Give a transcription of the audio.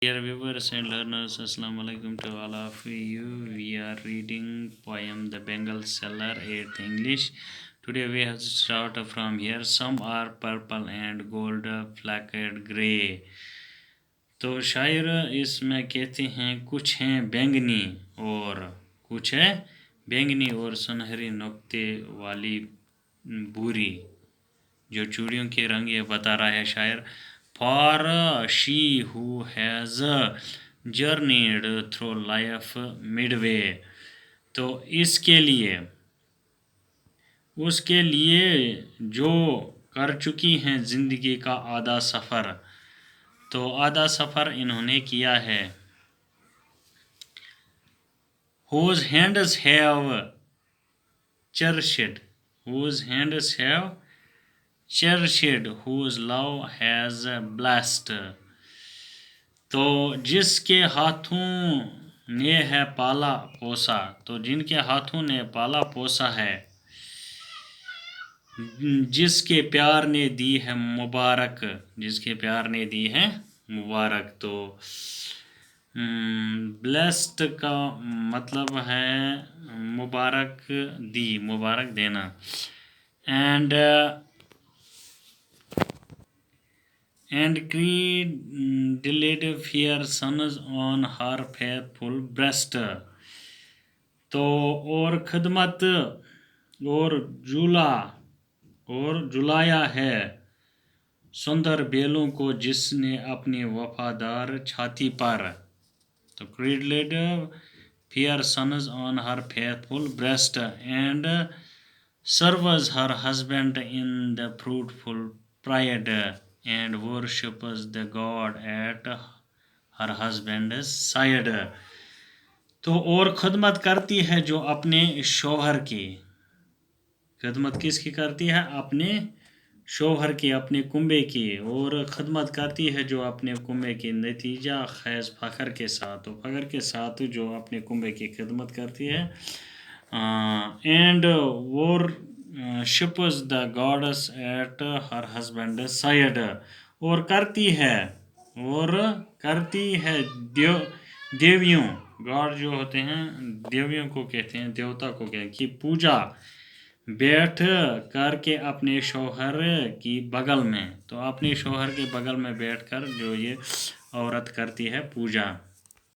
Dear viewers and learners, Assalamu alaikum to all of you. We are reading poem The Bengal Seller 8th English. Today we have to start from here. Some are purple and gold flecked grey. तो शायर इसमें कहते हैं कुछ हैं बैंगनी और कुछ है बैंगनी और सुनहरी नुक्ते वाली भूरी जो चूड़ियों के रंग ये बता रहा है शायर. For she who has journeyed through life midway. तो इसके लिए उसके लिए जो कर चुकी हैं ज़िंदगी का आधा सफ़र. तो आधा सफ़र इन्होंने किया है. Whose hands have cherished, whose hands have cherished, whose love has blessed. तो जिसके हाथों ने है पाला पोसा. तो जिनके हाथों ने पाला पोसा है. जिसके प्यार ने दी है मुबारक, जिसके प्यार ने दी है मुबारक. तो ब्लेस्ड का मतलब है मुबारक दी, मुबारक देना. And cradled fair sons on her faithful breast. तो और खिदमत और जुलाया है सुंदर बेलों को जिसने अपनी वफादार छाती पर. तो cradled fair sons on her faithful breast and serves her husband in the fruitful pride and worships the God at her husband's side. तो और खिदमत करती है जो अपने शौहर की. खिदमत किसकी करती है? अपने शौहर की, अपने कुंबे की. और खिदमत करती है जो अपने कुंबे की नतीजा खैज़ फ़ख्र के साथ. तो फ़ख्र के साथ जो अपने कुंबे की खिदमत करती है. And worships the goddess at her husband's side. और करती है देवियों, गॉड जो होते हैं देवियों को कहते हैं, देवता को कहते हैं, कि पूजा बैठ करके अपने शौहर की बगल में. तो अपने शौहर के बगल में बैठकर जो ये औरत करती है पूजा.